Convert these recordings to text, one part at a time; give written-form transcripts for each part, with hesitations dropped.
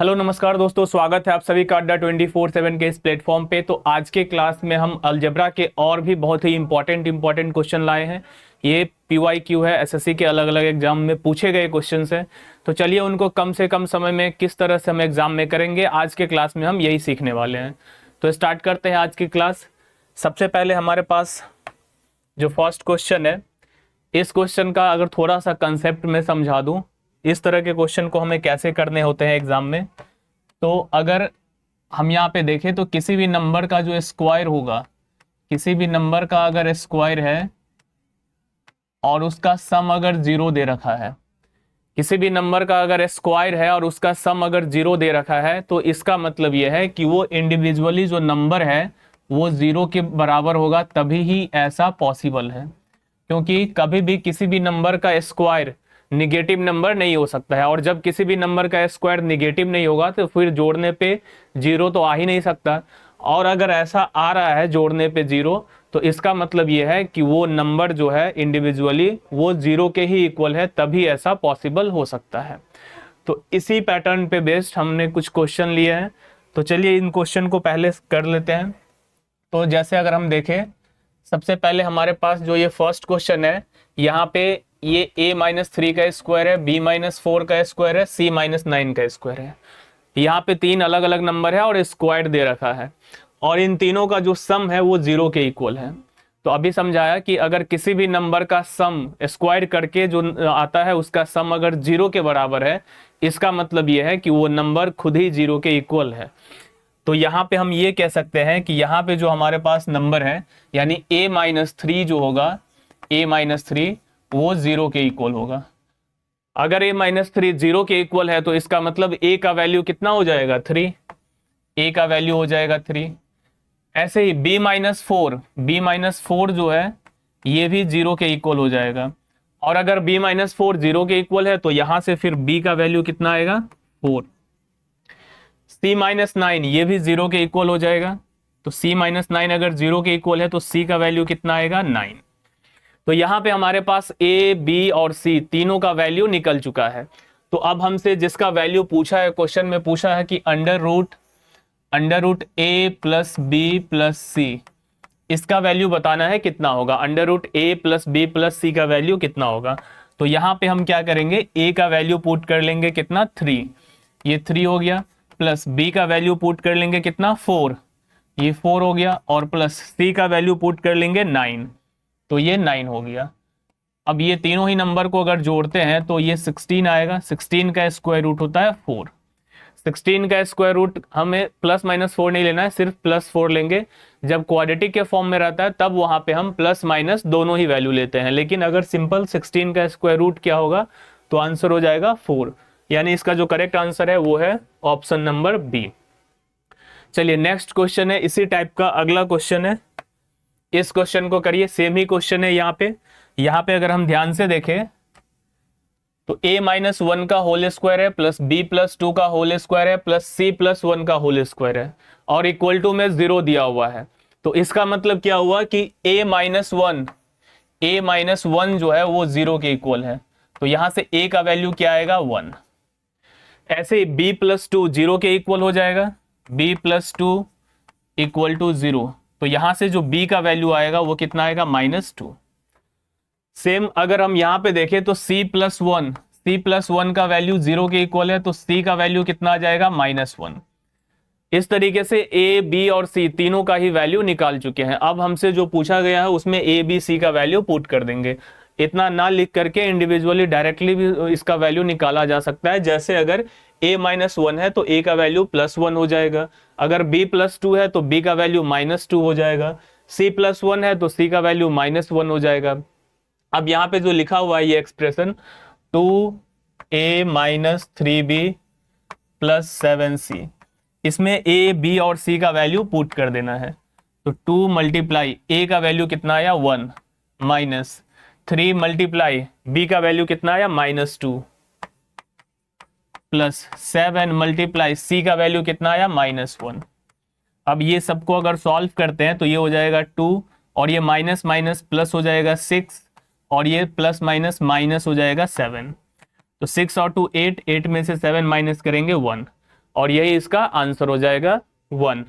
Hello नमस्कार दोस्तों, स्वागत है आप सभी का अड्डा 24/7 के इस प्लेटफॉर्म पे। तो आज के क्लास में हम अलजेब्रा के और भी बहुत ही इंपॉर्टेंट क्वेश्चन लाए हैं। ये PYQ है, एसएससी के अलग अलग एग्जाम में पूछे गए क्वेश्चंस हैं। तो चलिए उनको कम से कम समय में किस तरह से हम एग्जाम में करेंगे, आज के क्लास में हम यही सीखने वाले हैं। तो स्टार्ट करते हैं आज की क्लास। सबसे पहले हमारे पास जो फर्स्ट क्वेश्चन है, इस क्वेश्चन का अगर थोड़ा सा कंसेप्ट में समझा दूं, इस तरह के क्वेश्चन को हमें कैसे करने होते हैं एग्जाम में। तो अगर हम यहाँ पे देखें तो किसी भी नंबर का जो स्क्वायर होगा, किसी भी नंबर का अगर स्क्वायर है और उसका सम अगर जीरो दे रखा है, किसी भी नंबर का अगर स्क्वायर है और उसका सम अगर जीरो दे रखा है, तो इसका मतलब यह है कि वो इंडिविजुअली जो नंबर है वो जीरो के बराबर होगा, तभी ही ऐसा पॉसिबल है। क्योंकि कभी भी किसी भी नंबर का स्क्वायर निगेटिव नंबर नहीं हो सकता है, और जब किसी भी नंबर का स्क्वायर निगेटिव नहीं होगा तो फिर जोड़ने पे जीरो तो आ ही नहीं सकता। और अगर ऐसा आ रहा है जोड़ने पे जीरो, तो इसका मतलब ये है कि वो नंबर जो है इंडिविजुअली वो जीरो के ही इक्वल है, तभी ऐसा पॉसिबल हो सकता है। तो इसी पैटर्न पे बेस्ड हमने कुछ क्वेश्चन लिए हैं। तो चलिए इन क्वेश्चन को पहले कर लेते हैं। तो जैसे अगर हम देखें, सबसे पहले हमारे पास जो ये फर्स्ट क्वेश्चन है, यहाँ पे ये a-3 का स्क्वायर है, b-4 का स्क्वायर है, c-9 का स्क्वायर है। यहाँ पे तीन अलग अलग नंबर है और स्क्वायर दे रखा है, और इन तीनों का जो सम है वो जीरो के इक्वल है। तो अभी समझाया कि अगर किसी भी नंबर का सम स्क्वायर करके जो आता है उसका सम अगर जीरो के बराबर है, इसका मतलब ये है कि वो नंबर खुद ही जीरो के इक्वल है। तो यहाँ पे हम ये कह सकते हैं कि यहाँ पे जो हमारे पास नंबर है, यानी a-3 जो होगा, a-3 वो जीरो के इक्वल होगा। अगर a-3 जीरो के इक्वल है तो इसका मतलब a का वैल्यू कितना हो जाएगा, 3। a का वैल्यू हो जाएगा 3। ऐसे ही b-4 जो है ये भी जीरो के इक्वल हो जाएगा। और अगर b-4 जीरो के इक्वल है तो यहां से फिर b का वैल्यू कितना आएगा, 4। c-9 ये भी जीरो के इक्वल हो जाएगा। तो c-9 अगर जीरो के इक्वल है तो c का वैल्यू कितना आएगा, 9। तो यहाँ पे हमारे पास a, b और c तीनों का वैल्यू निकल चुका है। तो अब हमसे जिसका वैल्यू पूछा है, क्वेश्चन में पूछा है कि under root a plus B plus C, इसका वैल्यू बताना है कितना होगा। Under root a plus B plus C का वैल्यू कितना होगा। तो यहाँ पे हम क्या करेंगे, a का वैल्यू पुट कर लेंगे कितना, 3, ये 3 हो गया। प्लस b का वैल्यू पुट कर लेंगे कितना, 4, ये 4 हो गया। और प्लस c का वैल्यू पुट कर लेंगे 9, तो ये 9 हो गया। अब ये तीनों ही नंबर को अगर जोड़ते हैं तो ये 16 आएगा। 16 का स्क्वायर रूट होता है 4। 16 का स्क्वायर रूट हमें प्लस माइनस 4 नहीं लेना है, सिर्फ प्लस 4 लेंगे। जब क्वाड्रेटिक के फॉर्म में रहता है तब वहां पे हम प्लस माइनस दोनों ही वैल्यू लेते हैं, लेकिन अगर सिंपल 16 का स्क्वायर रूट क्या होगा, तो आंसर हो जाएगा 4। यानी इसका जो करेक्ट आंसर है वो है ऑप्शन नंबर बी। चलिए नेक्स्ट क्वेश्चन है, इसी टाइप का अगला क्वेश्चन है। इस क्वेश्चन को करिए, सेम ही क्वेश्चन है। यहाँ पे अगर हम ध्यान से देखें तो a-1 का होल स्क्वायर है, प्लस b+2 का होल स्क्वायर है, प्लस c+1 का होल स्क्वायर है, और इक्वल टू में 0 दिया हुआ है। तो इसका मतलब क्या हुआ कि a-1 जो है वो 0 के इक्वल है। तो यहां से a का वैल्यू क्या आएगा, 1। ऐसे ही b+2 0 के इक्वल हो जाएगा, b+2 इक्वल टू 0। तो यहां से जो b का वैल्यू आएगा वो कितना आएगा, -2। सेम अगर हम यहां पे देखें तो c+1 का वैल्यू 0 के इक्वल है, तो c का वैल्यू कितना आ जाएगा, -1। इस तरीके से a, b और c तीनों का ही वैल्यू निकाल चुके हैं। अब हमसे जो पूछा गया है उसमें a, b, c का वैल्यू पुट कर देंगे। इतना ना लिख करके इंडिविजुअली डायरेक्टली भी इसका वैल्यू निकाला जा सकता है। जैसे अगर a-1 है तो a का वैल्यू +1 हो जाएगा, अगर b+2 है तो b का वैल्यू -2 हो जाएगा, c+1 है तो c का वैल्यू -1 हो जाएगा। अब यहाँ पे जो लिखा हुआ है ये एक्सप्रेशन 2a-3b + 7c, इसमें a, b और c का वैल्यू पुट कर देना है। तो 2 मल्टीप्लाई a का वैल्यू कितना आया, 1, माइनस 3 मल्टीप्लाई b का वैल्यू कितना आया, -2, प्लस 7 मल्टीप्लाई c का वैल्यू कितना आया, -1। अब ये सबको अगर सॉल्व करते हैं तो ये हो जाएगा 2, और ये माइनस माइनस प्लस हो जाएगा 6, और ये प्लस माइनस माइनस हो जाएगा 7। तो 6 और 2 8, 8 में से 7 माइनस करेंगे 1, और यही इसका आंसर हो जाएगा 1।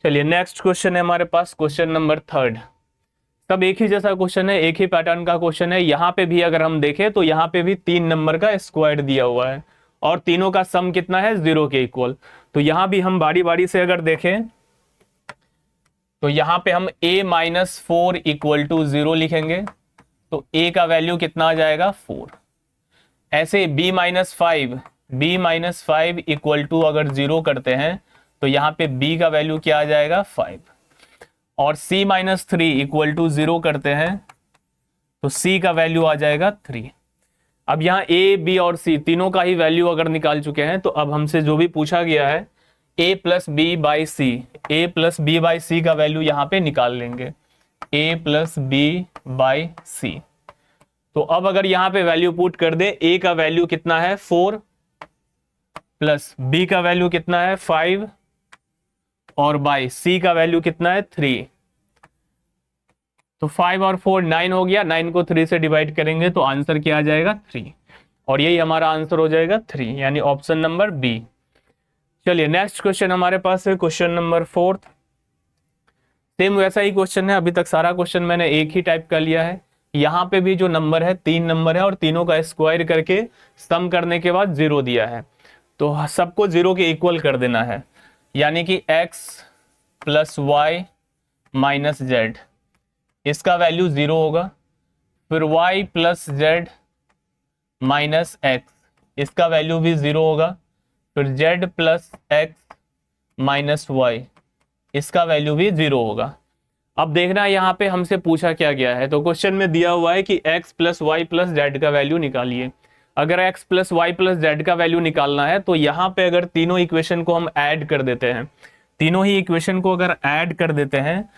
चलिए नेक्स्ट क्वेश्चन है हमारे पास, क्वेश्चन नंबर 3। सब एक ही जैसा क्वेश्चन है, एक ही पैटर्न का क्वेश्चन है। यहाँ पे भी अगर हम देखें तो यहाँ पे भी 3 नंबर का स्क्वायर दिया हुआ है और तीनों का सम कितना है, 0 के इक्वल। तो यहाँ भी हम बारी बारी से अगर देखें तो यहाँ पे हम a-4 इक्वल टू 0 लिखेंगे, तो a का वैल्यू कितना आ जाएगा, 4। ऐसे b-5 इक्वल टू अगर 0 करते हैं तो यहाँ पे b का वैल्यू क्या आ जाएगा, 5। और c-3 इक्वल टू 0 करते हैं तो c का वैल्यू आ जाएगा 3। अब यहाँ a, b और c तीनों का ही वैल्यू अगर निकाल चुके हैं तो अब हमसे जो भी पूछा गया है a प्लस बी बाई सी का वैल्यू यहाँ पे निकाल लेंगे, a प्लस बी बाई सी। तो अब अगर यहाँ पे वैल्यू पुट कर दे, a का वैल्यू कितना है 4 प्लस b का वैल्यू कितना है 5 और बाई c का वैल्यू कितना है 3। तो 5 और 4 9 हो गया, 9 को 3 से डिवाइड करेंगे तो आंसर क्या आ जाएगा, 3। और यही हमारा आंसर हो जाएगा 3, यानी ऑप्शन नंबर बी। चलिए नेक्स्ट क्वेश्चन हमारे पास है क्वेश्चन नंबर 4। सेम वैसा ही क्वेश्चन है, अभी तक सारा क्वेश्चन मैंने एक ही टाइप कर लिया है। यहाँ पे भी जो नंबर है 3 नंबर है और तीनों का स्क्वायर करके सम करने के बाद 0 दिया है, तो सबको 0 के इक्वल कर देना है, यानी कि x plus Y minus Z, इसका वैल्यू 0 होगा। फिर y plus Z minus X, इसका वैल्यू भी 0 होगा। फिर z plus X minus Y, इसका वैल्यू भी 0 होगा। अब देखना यहाँ पे हमसे पूछा क्या गया है, तो क्वेश्चन में दिया हुआ है कि x plus Y plus Z का वैल्यू निकालिए। अगर x plus Y plus Z का वैल्यू निकालना है तो यहाँ पे अगर तीनों इक्वेशन को हम ऐड कर देते हैं, तीनों ही इक्वेशन को अगर ऐड कर देते हैं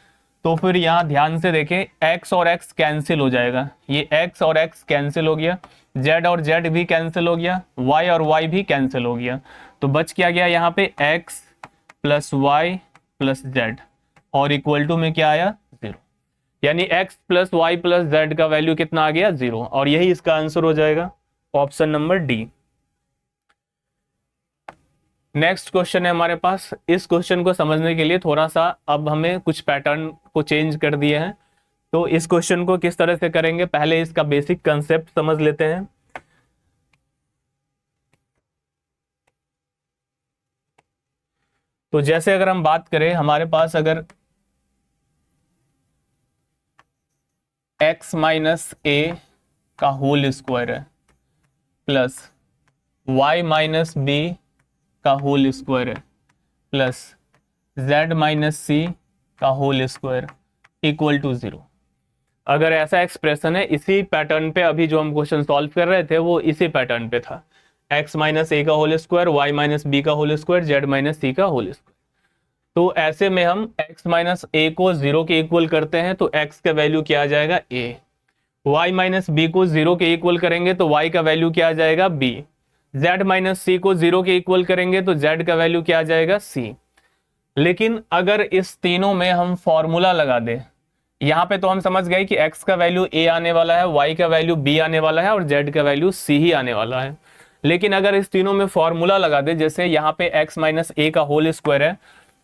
तो फिर यहाँ ध्यान से देखें, x और x कैंसिल हो जाएगा, ये x और x कैंसिल हो गया, z और z भी कैंसिल हो गया, y और y भी कैंसिल हो गया। तो बच क्या गया यहाँ पे x plus Y plus Z और इक्वल टू में क्या आया, 0। यानी x plus Y plus Z का वैल्यू कितना आ गया, 0। और यही इसका आंसर हो जाएगा, option number D. Next question है हमारे पास। इस क्वेश्चन को समझने के लिए थोड़ा सा अब हमें कुछ पैटर्न को चेंज कर दिए हैं, तो इस क्वेश्चन को किस तरह से करेंगे, पहले इसका बेसिक कंसेप्ट समझ लेते हैं। तो जैसे अगर हम बात करें, हमारे पास अगर x माइनस ए का होल स्क्वायर है प्लस y माइनस बी का होल स्क्वायर है प्लस z माइनस सी का होल स्क्वायर इक्वल टू 0। अगर ऐसा एक्सप्रेशन है, इसी पैटर्न पे अभी जो हम क्वेश्चन सॉल्व कर रहे थे वो इसी पैटर्न पे था, x माइनस ए का whole square, y minus B का whole square, z minus C का होल स्क्वायर। तो ऐसे में हम x माइनस ए को 0 के इक्वल करते हैं तो x का वैल्यू क्या आ जाएगा, a। y माइनस बी को 0 के इक्वल करेंगे तो y का वैल्यू क्या आ जाएगा, b। z माइनस सी को 0 के इक्वल करेंगे तो z का वैल्यू क्या आ जाएगा, c। लेकिन अगर इस तीनों में हम फॉर्मूला लगा दें, यहाँ पे तो हम समझ गए कि x का वैल्यू a आने वाला है, y का वैल्यू b आने वाला है और z का वैल्यू c ही आने वाला है। लेकिन अगर इस तीनों में फॉर्मूला लगा दे, जैसे यहाँ पे x माइनस ए का होल स्क्वायर है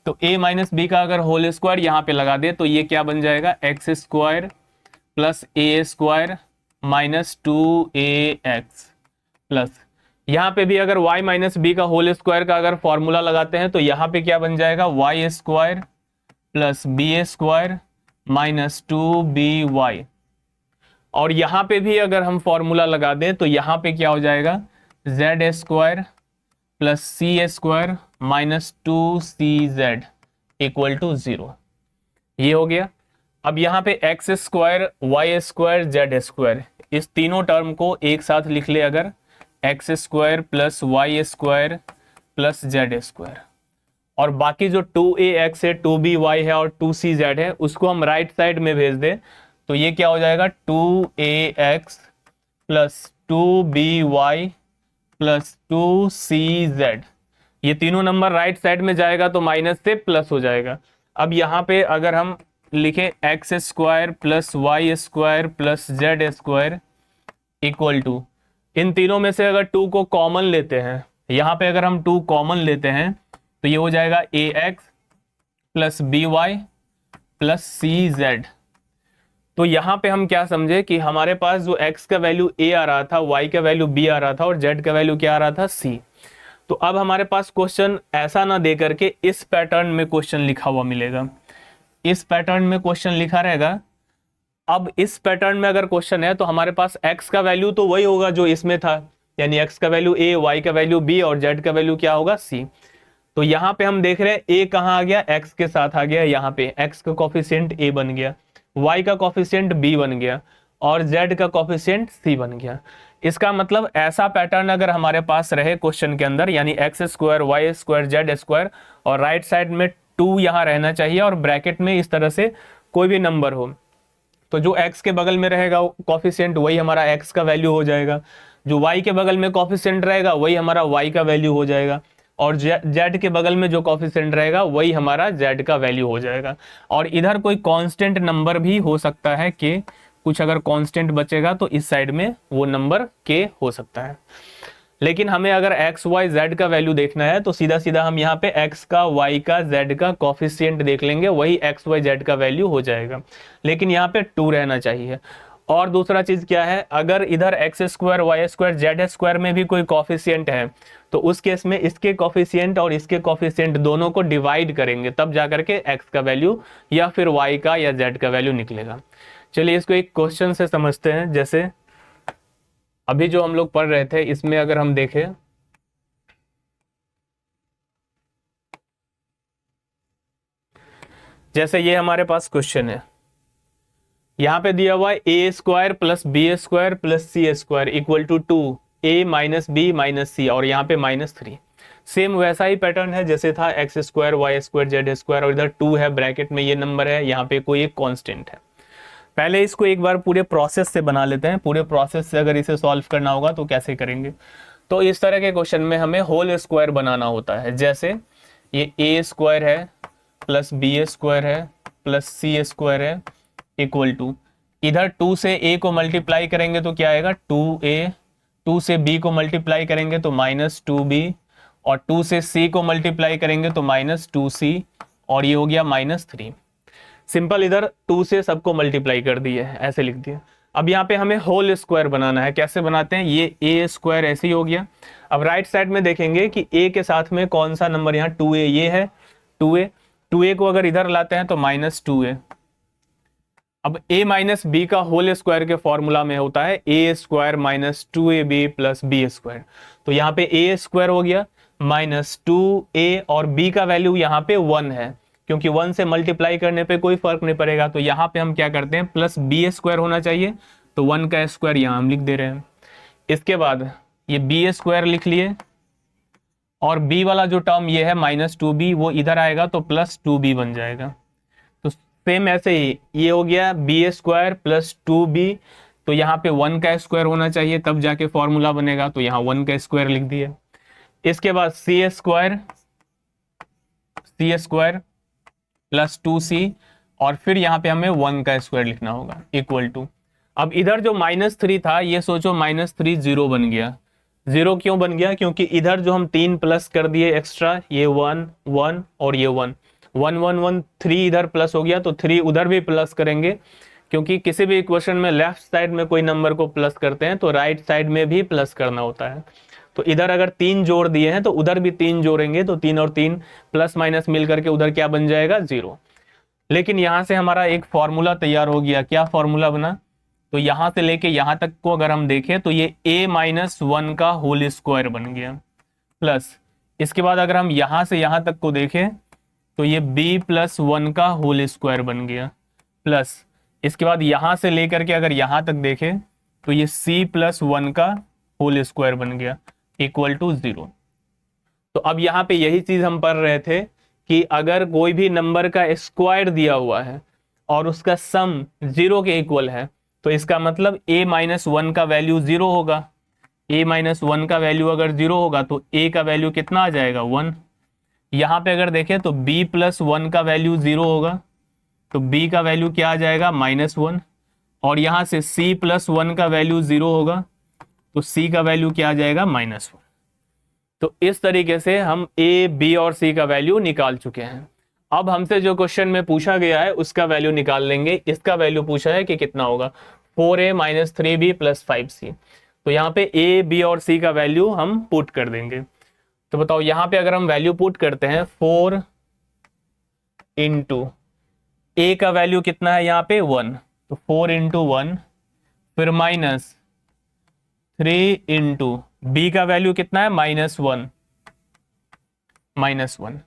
तो a माइनस बी का अगर होल स्क्वायर यहाँ पे लगा दे तो ये क्या बन जाएगा, एक्स स्क्वायर प्लस ए स्क्वायर माइनस 2ax प्लस यहाँ पे भी अगर y माइनस बी का होल स्क्वायर का अगर फॉर्मूला लगाते हैं तो यहाँ पे क्या बन जाएगा, y square plus B square minus 2by। और यहाँ पे भी अगर हम फॉर्मूला लगा दें तो यहाँ पे क्या हो जाएगा, z square plus C square minus 2cz equal to 0। ये हो गया। अब यहाँ पे X square, Y square, Z square, इस तीनों टर्म को एक साथ लिख ले, अगर X square plus Y square plus Z square, और बाकी जो 2ax है, 2by है और 2cz है उसको हम राइट साइड में भेज दें तो ये क्या हो जाएगा, 2ax plus 2by plus 2cz। ये तीनों नंबर राइट साइड में जाएगा तो माइनस से प्लस हो जाएगा। अब यहाँ पे अगर हम लिखें X square plus Y square plus Z square equal to, इन तीनों में से अगर 2 को कॉमन लेते हैं, यहाँ पे अगर हम 2 कॉमन लेते हैं तो ये हो जाएगा ax plus B Y plus C Z. तो यहाँ पे हम क्या समझे कि हमारे पास जो x का वैल्यू a आ रहा था, y का वैल्यू b आ रहा था और z का वैल्यू क्या आ रहा था, c। तो अब हमारे पास क्वेश्चन ऐसा ना दे करके इस पैटर्न में क्वेश्चन लिखा हुआ मिलेगा, इस पैटर्न में क्वेश्चन लिखा रहेगा। अब इस पैटर्न में अगर क्वेश्चन है तो हमारे पास x का वैल्यू तो वही होगा जो इसमें था, यानी x का वैल्यू a, y का वैल्यू b और z का वैल्यू क्या होगा, c। तो यहाँ पे हम देख रहे हैं a कहाँ आ गया, x के साथ आ गया, यहाँ पे x का कोफिशिएंट a बन गया, y का कोफिशिएंट b बन गया और z का कोफिशिएंट c बन गया। इसका मतलब ऐसा पैटर्न अगर हमारे पास रहे क्वेश्चन के अंदर, यानी x square Y square Z square और राइट साइड में 2 यहाँ रहना चाहिए और ब्रैकेट में इस तरह से कोई भी नंबर हो, तो जो x के बगल में रहेगा कोफिशिएंट वही हमारा x का वैल्यू हो जाएगा, जो y के बगल में कोफिशिएंट रहेगा वही हमारा y का वैल्यू हो जाएगा और z के बगल में जो कोफिशिएंट रहेगा वही हमारा z का वैल्यू हो जाएगा। और इधर कोई कांस्टेंट नंबर भी हो सकता है कि कुछ अगर कांस्टेंट बचेगा तो इस साइड में वो नंबर k हो सकता है। लेकिन हमें अगर x y z का वैल्यू देखना है तो सीधा सीधा हम यहाँ पे x का y का z का कोफिशिएंट देख लेंगे, वही x y z का वैल्यू हो जाएगा। लेकिन यहाँ पे 2 रहना चाहिए। और दूसरा चीज क्या है, अगर इधर X square Y square Z square में भी कोई कोफिशिएंट है तो उस केस में इसके कोफिशिएंट और इसके कोफिशिएंट दोनों को डिवाइड करेंगे, तब जाकर के एक्स का वैल्यू या फिर वाई का या जेड का वैल्यू निकलेगा। चलिए इसको एक क्वेश्चन से समझते हैं। जैसे अभी जो हम लोग पढ़ रहे थे इसमें अगर हम देखें, जैसे ये हमारे पास क्वेश्चन है, यहाँ पे दिया हुआ है A square plus B square plus C square equal to 2a minus B minus C और यहाँ पे -3। सेम वैसा ही पैटर्न है जैसे था X square Y square Z square और इधर 2 है, ब्रैकेट में ये नंबर है, यहाँ पे कोई एक कांस्टेंट है। पहले इसको एक बार पूरे प्रोसेस से बना लेते हैं। पूरे प्रोसेस से अगर इसे सॉल्व करना होगा तो कैसे करेंगे, तो इस तरह के क्वेश्चन में हमें होल स्क्वायर बनाना होता है। जैसे ये ए स्क्वायर है प्लस बी स्क्वायर है प्लस सी स्क्वायर है इक्वल टू, इधर 2 से a को मल्टीप्लाई करेंगे तो क्या आएगा 2a, 2 से b को मल्टीप्लाई करेंगे तो -2b और 2 से c को मल्टीप्लाई करेंगे तो -2c और ये हो गया -3। सिंपल, इधर 2 से सबको मल्टीप्लाई कर दिए, ऐसे लिख दिए। अब यहाँ पे हमें होल स्क्वायर बनाना है। कैसे बनाते हैं, ये a स्क्वायर ऐसे ही हो गया। अब राइट साइड में देखेंगे कि a के साथ में कौन सा नंबर, यहाँ 2a ये है, 2a को अगर इधर लाते हैं तो -2a। अब a माइनस बी का होल स्क्वायर के फॉर्मूला में होता है a square minus 2ab plus B square. तो यहाँ पे a स्क्वायर हो गया -2a और b का वैल्यू यहाँ पे 1 है, क्योंकि 1 से मल्टीप्लाई करने पे कोई फर्क नहीं पड़ेगा। तो यहाँ पे हम क्या करते हैं, प्लस बी स्क्वायर होना चाहिए, तो 1 का स्क्वायर यहाँ हम लिख दे रहे हैं। इसके बाद ये बी स्क्वायर लिख लिए और b वाला जो टर्म ये है -2b वो इधर आएगा तो +2b बन जाएगा। तो सेम ऐसे ही ये हो गया बी स्क्वायर प्लस 2b, तो यहाँ पे 1 का स्क्वायर होना चाहिए तब जाके फॉर्मूला बनेगा, तो यहाँ 1 का स्क्वायर लिख दिया। इसके बाद सी स्क्वायर प्लस 2c और फिर यहाँ पे हमें 1 का स्क्वायर लिखना होगा इक्वल टू। अब इधर जो -3 था ये सोचो -3 0 बन गया। 0 क्यों बन गया, क्योंकि इधर जो हम 3 प्लस कर दिए एक्स्ट्रा, ये 1 1 और ये 1 1 1 1 3 इधर प्लस हो गया, तो 3 उधर भी प्लस करेंगे, क्योंकि किसी भी इक्वेशन में लेफ्ट साइड में कोई नंबर को प्लस करते हैं तो राइट साइड में भी प्लस करना होता है। तो इधर अगर 3 जोड़ दिए हैं तो उधर भी 3 जोड़ेंगे, तो 3 और 3 प्लस माइनस मिल करके उधर क्या बन जाएगा 0। लेकिन यहाँ से हमारा एक फॉर्मूला तैयार हो गया। क्या फॉर्मूला बना, तो यहाँ से लेके यहाँ तक को अगर हम देखें तो ये a-1 का होल स्क्वायर बन गया, प्लस इसके बाद अगर हम यहाँ से यहाँ तक को देखें तो ये b+1 का होल स्क्वायर बन गया, प्लस इसके बाद यहाँ से लेकर के अगर यहाँ तक देखें तो ये c+1 का होल स्क्वायर बन गया इक्वल टू 0। तो अब यहाँ पे यही चीज हम पढ़ रहे थे कि अगर कोई भी नंबर का स्क्वायर दिया हुआ है और उसका सम 0 के इक्वल है तो इसका मतलब a-1 का वैल्यू 0 होगा। a-1 का वैल्यू अगर 0 होगा तो a का वैल्यू कितना आ जाएगा 1। यहाँ पे अगर देखें तो b+1 का वैल्यू 0 होगा तो b का वैल्यू क्या आ जाएगा -1, और यहाँ से c+1 का वैल्यू 0 होगा तो c का वैल्यू क्या आ जाएगा -1। तो इस तरीके से हम ए, बी और सी का वैल्यू निकाल चुके हैं। अब हमसे जो क्वेश्चन में पूछा गया है उसका वैल्यू निकाल लेंगे। इसका वैल्यू पूछा है कि कितना होगा, 4a minus 3b plus 5c। तो यहाँ पे ए, बी और सी का वैल्यू हम पुट कर देंगे। तो बताओ यहाँ पे अगर हम वैल्यू पुट करते हैं 4 इंटू ए का वैल्यू कितना है यहाँ पे 1, तो 4 इंटू 1, फिर माइनस 3 इंटू बी का वैल्यू कितना है -1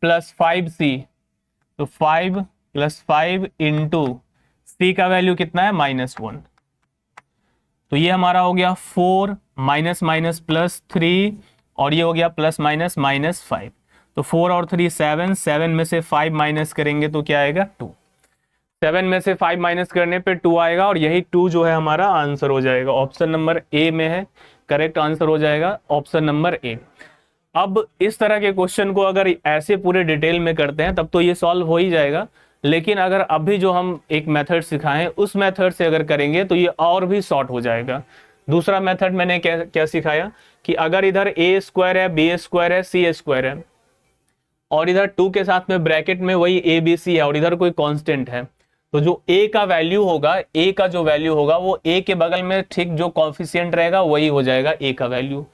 प्लस 5c, तो 5 प्लस 5 इंटू सी का वैल्यू कितना है -1। तो ये हमारा हो गया 4 माइनस माइनस प्लस 3 और ये हो गया प्लस माइनस -5। तो 4 और 3 7, 7 में से 5 माइनस करेंगे तो क्या आएगा 2। 7 में से 5 माइनस करने पे 2 आएगा और यही 2 जो है हमारा आंसर हो जाएगा। ऑप्शन नंबर ए में है, करेक्ट आंसर हो जाएगा ऑप्शन नंबर ए। अब इस तरह के क्वेश्चन को अगर ऐसे पूरे डिटेल में करते हैं तब तो ये सॉल्व हो ही जाएगा, लेकिन अगर अभी जो हम एक मेथड सिखाएं उस मेथड से अगर करेंगे तो ये और भी शॉर्ट हो जाएगा। दूसरा मेथड मैंने क्या सिखाया कि अगर इधर ए स्क्वायर है, बी स्क्वायर है, सी स्क्वायर है और इधर 2 के साथ में ब्रैकेट में वही ए बी सी है और इधर कोई कांस्टेंट है, तो जो ए का वैल्यू होगा, ए का जो वैल्यू होगा वो ए के बगल में ठीक जो कॉफिशिएंट रहेगा वही हो जाएगा ए का वैल्यू।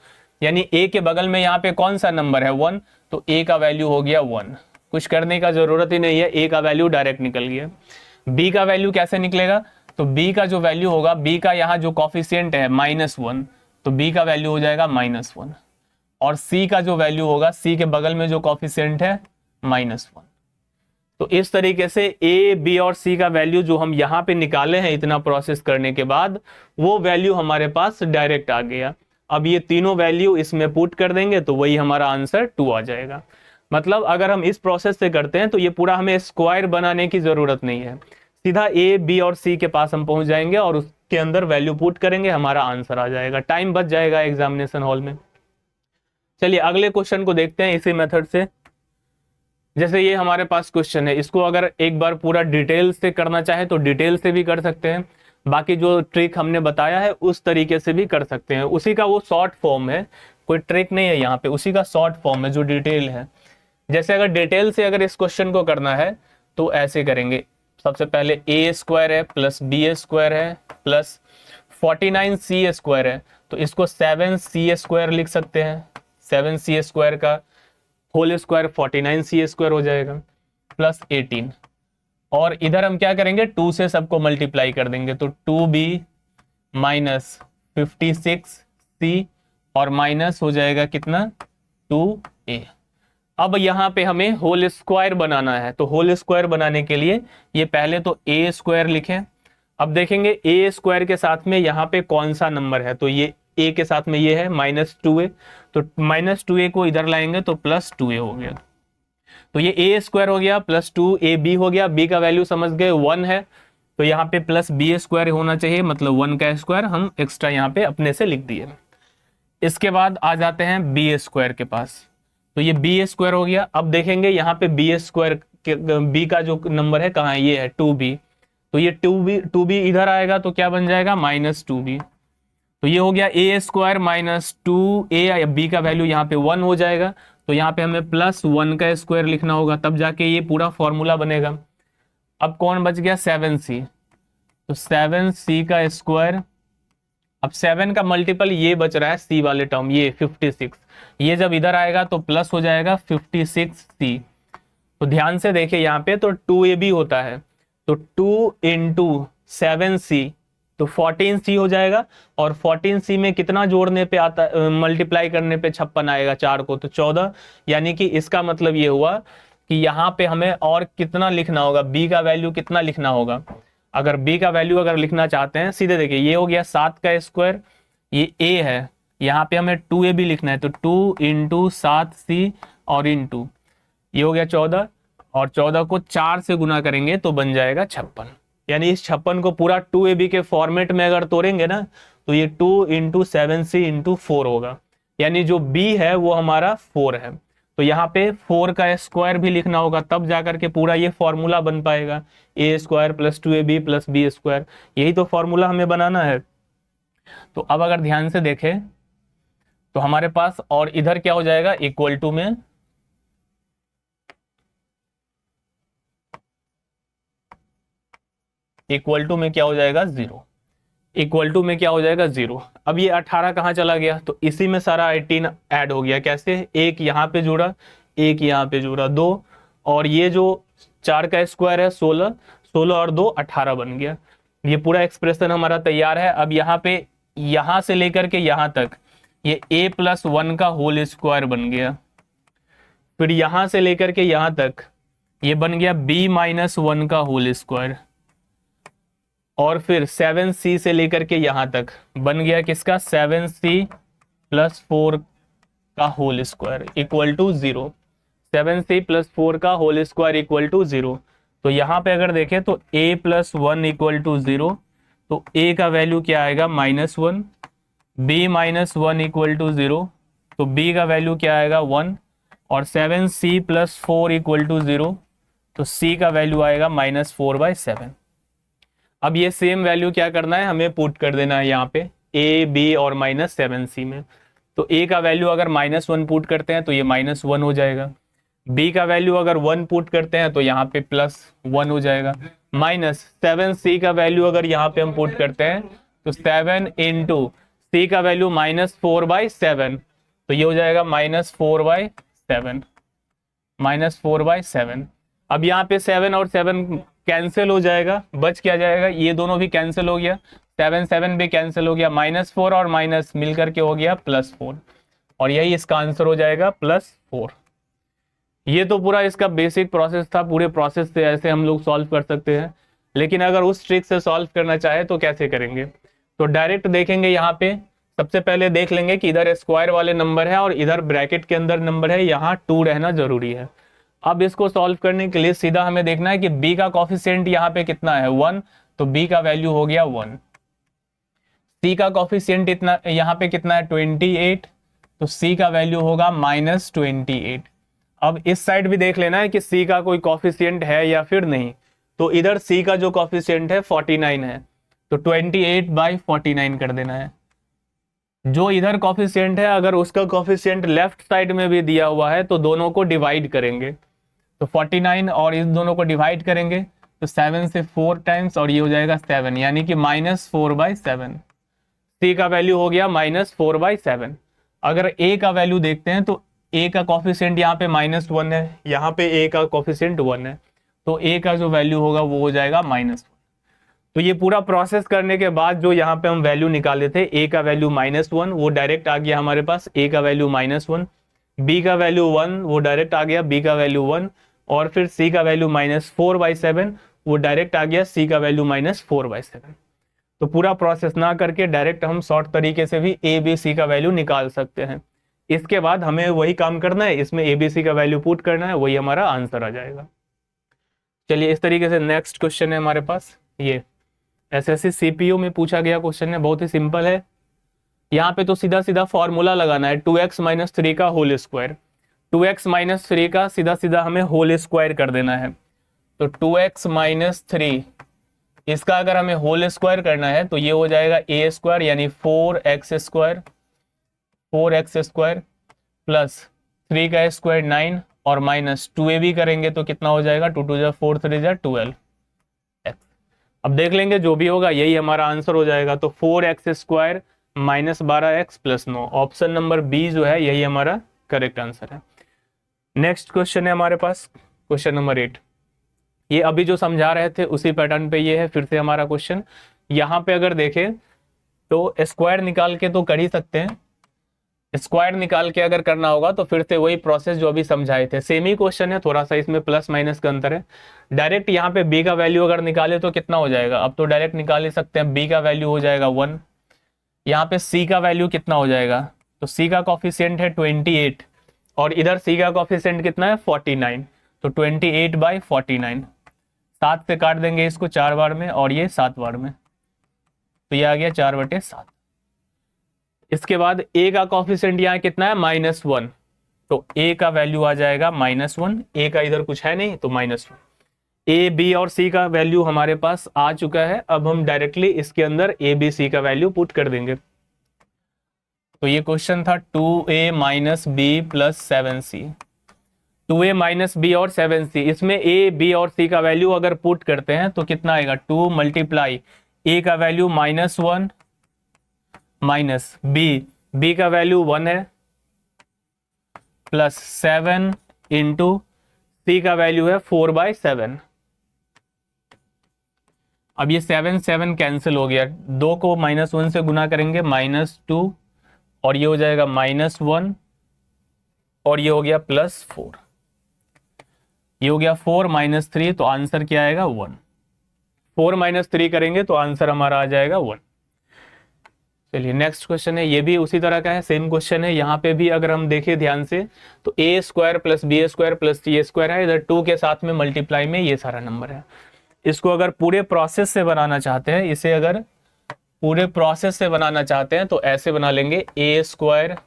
यानी ए के बगल में यहाँ पे कौन सा नंबर है 1, तो ए का वैल्यू हो गया 1। कुछ करने का जरूरत ही नहीं है, ए का वैल्यू डायरेक्ट निकल गया। बी का वैल्यू कैसे निकलेगा, तो बी का जो वैल्यू होगा, बी का यहाँ जो कॉफिशिएंट है -1, तो बी का वैल्यू हो जाएगा -1 और सी का जो वैल्यू होगा, सी के बगल में जो कॉफिशिएंट है -1। तो इस तरीके से ए, बी और सी का वैल्यू जो हम यहाँ पे निकाले हैं इतना प्रोसेस करने के बाद, वो वैल्यू हमारे पास डायरेक्ट आ गया। अब ये तीनों वैल्यू इसमें पुट कर देंगे तो वही हमारा आंसर 2 आ जाएगा। मतलब अगर हम इस प्रोसेस से करते हैं तो ये पूरा हमें स्क्वायर बनाने की जरूरत नहीं है, सीधा ए, बी और सी के पास हम पहुंच जाएंगे और उसके अंदर वैल्यू पुट करेंगे, हमारा आंसर आ जाएगा, टाइम बच जाएगा एग्जामिनेशन हॉल में। चलिए अगले क्वेश्चन को देखते हैं इसी मेथड से। जैसे ये हमारे पास क्वेश्चन है, इसको अगर एक बार पूरा डिटेल से करना चाहे तो डिटेल से भी कर सकते हैं, बाकी जो ट्रिक हमने बताया है उस तरीके से भी कर सकते हैं। उसी का वो शॉर्ट फॉर्म है, कोई ट्रिक नहीं है यहाँ पे, उसी का शॉर्ट फॉर्म है जो डिटेल है। जैसे अगर डिटेल से अगर इस क्वेश्चन को करना है तो ऐसे करेंगे, सबसे पहले ए स्क्वायर है प्लस बी स्क्वायर है प्लस 49c स्क्वायर है, तो इसको 7c स्क्वायर लिख सकते हैं। 7c स्क्वायर का होल स्क्वायर 49c स्क्वायर हो जाएगा प्लस 18, और इधर हम क्या करेंगे 2 से सबको मल्टीप्लाई कर देंगे, तो 2b माइनस 56c और माइनस हो जाएगा कितना 2a। अब यहाँ पे हमें होल स्क्वायर बनाना है, तो होल स्क्वायर बनाने के लिए ये पहले तो ए स्क्वायर लिखें। अब देखेंगे ए स्क्वायर के साथ में यहाँ पे कौन सा नंबर है, तो ये ए के साथ में ये है -2a, तो -2a को इधर लाएंगे तो +2a हो गया। तो ये ए स्क्वायर हो गया प्लस 2ab हो गया, b का वैल्यू समझ गए 1 है, तो यहाँ पे प्लस b स्क्वायर होना चाहिए, मतलब 1 का स्क्वायर हम एक्स्ट्रा यहाँ पे अपने से लिख दिए। इसके बाद आ जाते हैं बी स्क्वायर के पास, तो ये बी स्क्वायर हो गया। अब देखेंगे यहाँ पे बी स्क्वायर बी का जो नंबर है कहाँ है, ये है 2b, तो ये 2b इधर आएगा तो क्या बन जाएगा -2b, तो ये हो गया ए स्क्वायर माइनस 2a, या बी का वैल्यू यहाँ पे 1 हो जाएगा, तो यहाँ पे हमें +1 का स्क्वायर लिखना होगा, तब जाके ये पूरा फॉर्मूला बनेगा। अब कौन बच गया 7c, तो 7c का स्क्वायर, अब 7 का मल्टीपल ये बच रहा है c वाले टर्म, ये 56, ये जब इधर आएगा तो प्लस हो जाएगा 56c। तो ध्यान से देखिए यहाँ पे तो 2ab होता है, तो 2 इंटू 7c तो 14c हो जाएगा, और 14c में कितना जोड़ने पे आता, मल्टीप्लाई करने पे 56 आएगा 4 को, तो 14। यानी कि इसका मतलब ये हुआ कि यहाँ पे हमें और कितना लिखना होगा, b का वैल्यू कितना लिखना होगा। अगर b का वैल्यू अगर लिखना चाहते हैं, सीधे देखिए ये हो गया 7 का स्क्वायर, ये a है, यहाँ पे हमें 2ab लिखना है, तो 2 इंटू 7c और इंटू ये हो गया 14, और 14 को 4 से गुना करेंगे तो बन जाएगा 56। यानी इस 56 को पूरा 2ab के फॉर्मेट में अगर तोड़ेंगे ना तो ये 2 इंटू 7c इंटू 4 होगा, यानी जो b है वो हमारा 4 है। तो यहाँ पे 4 का स्क्वायर भी लिखना होगा, तब जाकर के पूरा ये फॉर्मूला बन पाएगा, A square plus 2ab plus B square, यही तो फॉर्मूला हमें बनाना है। तो अब अगर ध्यान से देखें तो हमारे पास, और इधर क्या हो जाएगा, इक्वल टू में क्या हो जाएगा, 0। इक्वल टू में क्या हो जाएगा, 0। अब ये 18 कहाँ चला गया, तो इसी में सारा 18 ऐड हो गया। कैसे, एक यहाँ पे जुड़ा, एक यहाँ पे जुड़ा, 2, और ये जो 4 का स्क्वायर है 16, 16 और 2 18 बन गया। ये पूरा एक्सप्रेशन हमारा तैयार है। अब यहाँ पे, यहाँ से लेकर के यहाँ तक ये a+1 का होल स्क्वायर बन गया। फिर यहाँ से लेकर के यहाँ तक ये बन गया b-1 का होल स्क्वायर। और फिर 7c से लेकर के यहाँ तक बन गया किसका, 7c+4 का whole square equal to 0। 7c+4 का होल स्क्वायर इक्वल टू 0। तो यहाँ पे अगर देखें तो a+1 इक्वल टू 0, तो a का वैल्यू क्या आएगा, -1। b-1 इक्वल टू 0, तो b का वैल्यू क्या आएगा, 1। और 7c+4 इक्वल टू 0, तो c का वैल्यू आएगा -4/7। अब ये सेम वैल्यू क्या करना है, हमें पुट कर देना है यहाँ पे a, b और -7c में। तो a का वैल्यू अगर -1 पुट करते हैं तो ये -1 हो जाएगा। b का वैल्यू अगर 1 पुट करते हैं तो यहाँ पे +1 हो जाएगा। -7c का वैल्यू अगर यहाँ पे हम पुट करते हैं तो 7 इंटू c का वैल्यू -4/7, तो ये हो जाएगा -4/7, -4/7। अब यहाँ पे 7 और 7 कैंसिल हो जाएगा, बच क्या जाएगा, ये दोनों भी कैंसिल हो गया, 7 7 भी कैंसिल हो गया, -4 और माइनस मिलकर के हो गया +4, और यही इसका आंसर हो जाएगा +4। ये तो पूरा इसका बेसिक प्रोसेस था। पूरे प्रोसेस से ऐसे हम लोग सॉल्व कर सकते हैं, लेकिन अगर उस ट्रिक से सॉल्व करना चाहे तो कैसे करेंगे, तो डायरेक्ट देखेंगे। यहाँ पे सबसे पहले देख लेंगे कि इधर स्क्वायर वाले नंबर है और इधर ब्रैकेट के अंदर नंबर है, यहाँ 2 रहना जरूरी है। अब इसको सॉल्व करने के लिए सीधा हमें देखना है कि b का कॉफिशिएंट यहाँ पे कितना है, 1, तो b का वैल्यू हो गया 1। c का कॉफिशिएंट इतना यहाँ पे कितना है, 28, तो c का वैल्यू होगा -28। अब इस साइड भी देख लेना है कि c का कोई कॉफिशिएंट है या फिर नहीं। तो इधर c का जो कॉफिशिएंट है 49 है, तो 28/49 कर देना है। जो इधर कॉफिशिएंट है अगर उसका कॉफिशिएंट लेफ्ट साइड में भी दिया हुआ है तो दोनों को डिवाइड करेंगे, तो 49 और इस दोनों को डिवाइड करेंगे तो 7 से 4 टाइम्स, और ये हो जाएगा 7, यानी कि -4/7। c का वैल्यू हो गया -4/7। अगर a का वैल्यू देखते हैं तो a का कॉफिशिएंट यहाँ पे -1 है, यहाँ पे a का कॉफिशिएंट 1 है, तो a का जो वैल्यू होगा वो हो जाएगा -1। तो ये पूरा प्रोसेस करने के बाद जो यहाँ पे हम वैल्यू निकाले थे, a का वैल्यू -1 वो डायरेक्ट आ गया हमारे पास, a का वैल्यू -1, b का वैल्यू 1 वो डायरेक्ट आ गया, b का वैल्यू 1, और फिर c का वैल्यू -4/7 वो डायरेक्ट आ गया, c का वैल्यू -4/7। तो पूरा प्रोसेस ना करके डायरेक्ट हम शॉर्ट तरीके से भी a b c का वैल्यू निकाल सकते हैं। इसके बाद हमें वही काम करना है, इसमें a b c का वैल्यू पुट करना है, वही हमारा आंसर आ जाएगा। चलिए इस तरीके से नेक्स्ट क्वेश्चन है हमारे पास, ये एसएससी सीपीयू में पूछा गया क्वेश्चन है, बहुत ही सिंपल है। यहाँ पे तो सीधा सीधा फॉर्मूला लगाना है, 2x - 3 का होल स्क्वायर। 2x - 3 का सीधा सीधा हमें होल स्क्वायर कर देना है, तो 2x - 3 इसका अगर हमें होल स्क्वायर करना है तो ये हो जाएगा a² यानी 4x² प्लस 3 का स्क्वायर 9 और -2ab करेंगे तो कितना हो जाएगा, 2 2 4 3 12। अब देख लेंगे जो भी होगा यही हमारा आंसर हो जाएगा। तो 4x² -12x + 9, option number B जो है यही हमारा करेक्ट आंसर है। नेक्स्ट क्वेश्चन है हमारे पास क्वेश्चन नंबर 8। ये अभी जो समझा रहे थे उसी पैटर्न पे ये है फिर से हमारा क्वेश्चन। यहाँ पे अगर देखें तो स्क्वायर निकाल के तो कर ही सकते हैं, स्क्वायर निकाल के अगर करना होगा तो फिर से वही प्रोसेस जो अभी समझाए थे, सेम ही क्वेश्चन है, थोड़ा सा इसमें प्लस माइनस का अंतर है। डायरेक्ट यहाँ पे b का वैल्यू अगर निकाले तो कितना हो जाएगा, अब तो डायरेक्ट निकाल ही सकते हैं, b का वैल्यू हो जाएगा 1। यहाँ पे c का वैल्यू कितना हो जाएगा, तो c का कॉफिशिएंट है 28 और इधर c का कॉफिशिएंट कितना है 49, तो 28/49। 7 से काट देंगे इसको 4 बार में और ये 7 बार में, तो ये आ गया 4/7। इसके बाद a का कॉफिशिएंट यहाँ कितना है -1, तो a का वैल्यू आ जाएगा -1, a का इधर कुछ है नहीं तो -1। a b और c का वैल्यू हमारे पास आ चुका है, अब हम डायरेक्टली इसके अंदर a b c का वैल्यू पुट कर देंगे। तो ये क्वेश्चन था 2a minus B plus 7c। 2a minus B और 7c, इसमें a b और c का वैल्यू अगर पुट करते हैं तो कितना आएगा, 2 मल्टीप्लाई a का वैल्यू -1 माइनस b का वैल्यू 1 है प्लस 7 इंटू c का वैल्यू है 4/7। अब ये 7 कैंसिल हो गया, 2 को -1 से गुना करेंगे -2 और ये हो जाएगा -1 और ये हो गया +4, ये हो गया 4 - 3, तो आंसर क्या आएगा 1। 4 - 3 करेंगे तो आंसर हमारा आ जाएगा 1। चलिए नेक्स्ट क्वेश्चन है, ये भी उसी तरह का है, सेम क्वेश्चन है। यहाँ पे भी अगर हम देखें ध्यान से तो a² + b² + c² है, इधर 2 के साथ में मल्टीप्लाई में ये सारा नंबर है। इसको अगर पूरे प्रोसेस से बनाना चाहते हैं, इसे अगर पूरे प्रोसेस से बनाना चाहते हैं तो ऐसे बना लेंगे, a²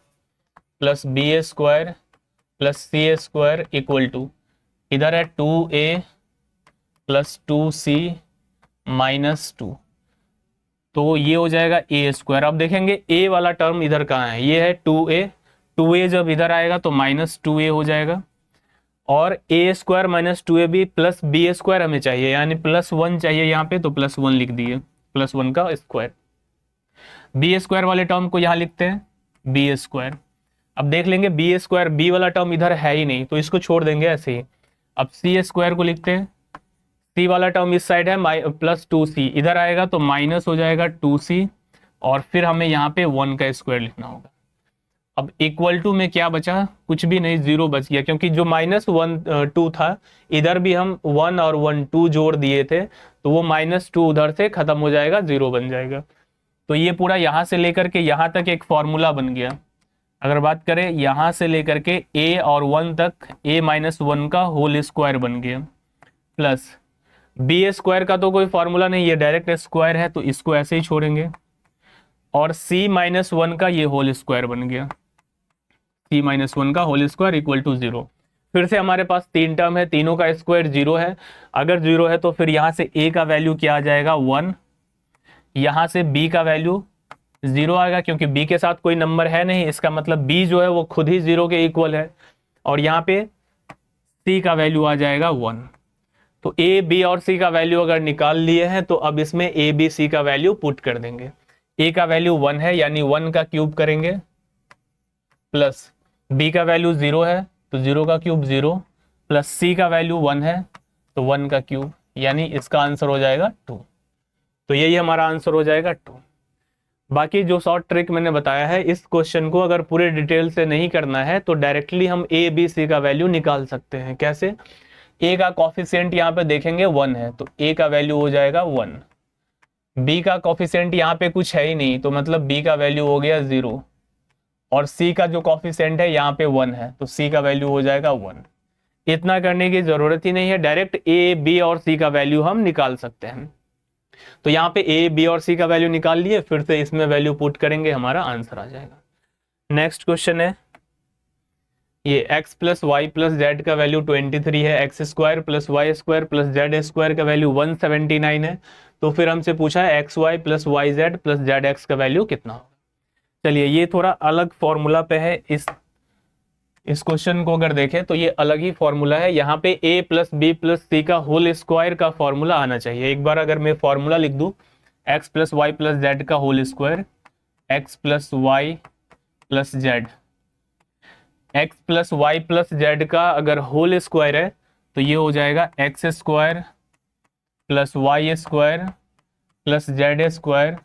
+ b² + c² equal to, इधर है 2a + 2c - 2, तो ये हो जाएगा a²। अब देखेंगे a वाला टर्म इधर कहाँ है, ये है 2a जब इधर आएगा तो -2a हो जाएगा, और a² - 2ab + b² हमें चाहिए, यानी +1 चाहिए यहाँ पे, तो +1 लिख दिए, +1 का स्क्वायर। b² वाले टर्म को यहाँ लिखते हैं b²। अब देख लेंगे b² b वाला टर्म इधर है ही नहीं तो इसको छोड़ देंगे ऐसे ही। अब c² को लिखते हैं, c वाला टर्म इस साइड है +2c, इधर आएगा तो माइनस हो जाएगा 2c, और फिर हमें यहाँ पे 1 का स्क्वायर लिखना होगा। अब इक्वल टू में क्या बचा, कुछ भी नहीं, 0 बच गया, क्योंकि जो -2 था इधर भी हम 1 और 1 2 जोड़ दिए थे, तो वो -2 उधर से खत्म हो जाएगा, 0 बन जाएगा। तो ये पूरा यहाँ से लेकर के यहाँ तक एक फॉर्मूला बन गया। अगर बात करें यहाँ से लेकर के a और 1 तक, a - 1 का होल स्क्वायर बन गया, प्लस b² का तो कोई फॉर्मूला नहीं है, डायरेक्ट स्क्वायर है, तो इसको ऐसे ही छोड़ेंगे, और c - 1 का ये होल स्क्वायर बन गया, c - 1 का होल स्क्वायर इक्वल टू 0। फिर से हमारे पास 3 टर्म है, तीनों का स्क्वायर 0 है। अगर 0 है तो फिर यहाँ से a का वैल्यू क्या आ जाएगा 1, यहाँ से b का वैल्यू 0 आएगा, क्योंकि b के साथ कोई नंबर है नहीं, इसका मतलब b जो है वो खुद ही 0 के इक्वल है, और यहाँ पे c का वैल्यू आ जाएगा 1। तो a b और c का वैल्यू अगर निकाल लिए हैं तो अब इसमें a b c का वैल्यू पुट कर देंगे। a का वैल्यू 1 है, यानी 1 का क्यूब करेंगे, प्लस b का वैल्यू 0 है तो 0 का क्यूब 0, प्लस c का वैल्यू 1 है तो 1 का क्यूब, यानी इसका आंसर हो जाएगा 2। तो यही हमारा आंसर हो जाएगा 2। बाकी जो शॉर्ट ट्रिक मैंने बताया है, इस क्वेश्चन को अगर पूरे डिटेल से नहीं करना है तो डायरेक्टली हम a b c का वैल्यू निकाल सकते हैं। कैसे, a का कॉफिशिएंट यहाँ पे देखेंगे 1 है तो a का वैल्यू हो जाएगा 1, b का कॉफिशिएंट यहाँ पे कुछ है ही नहीं तो मतलब b का वैल्यू हो गया 0, और c का जो कॉफिशिएंट है यहाँ पे 1 है तो c का वैल्यू हो जाएगा 1। इतना करने की जरूरत ही नहीं है, डायरेक्ट a b और c का वैल्यू हम निकाल सकते हैं। तो यहाँ पे a b और c का वैल्यू निकाल लिए, फिर से इसमें वैल्यू पुट करेंगे, हमारा आंसर आ जाएगा। नेक्स्ट क्वेश्चन है, ये x + y + z का वैल्यू 23 है, x² + y² + z² का वैल्यू 179 है, तो फिर हमसे पूछा है xy + yz + zx का वैल्यू कितना होगा। चलिए ये थोड़ा अलग फॉर्मूला पे है, इस क्वेश्चन को अगर देखें तो ये अलग ही फॉर्मूला है। यहाँ पे a + b + c का होल स्क्वायर का फॉर्मूला आना चाहिए। एक बार अगर मैं फॉर्मूला लिख दूं, x + y + z का whole square, x + y + z, x + y + z का अगर होल स्क्वायर है तो ये हो जाएगा x² + y² + z²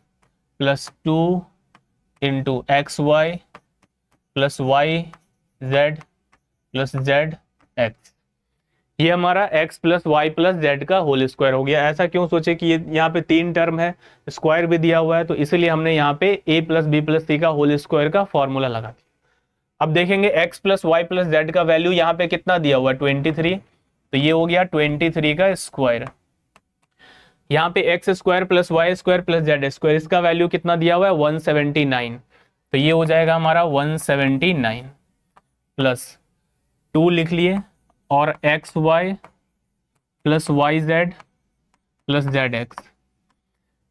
+ 2 into xy + yz + zx। ये हमारा x + y + z का होल स्क्वायर हो गया। ऐसा क्यों सोचे कि ये यहाँ पे 3 टर्म है, स्क्वायर भी दिया हुआ है, तो इसलिए हमने यहाँ पे a + b + c का होल स्क्वायर का फॉर्मूला लगा दिया। अब देखेंगे x + y + z का वैल्यू यहाँ पे कितना दिया हुआ है 23, तो ये हो गया 23 का स्क्वायर। यहाँ पे x² + y² + z², इसका वैल्यू कितना दिया हुआ है 179, तो ये हो जाएगा हमारा 179 प्लस 2 लिख लिए, और xy + yz + zx,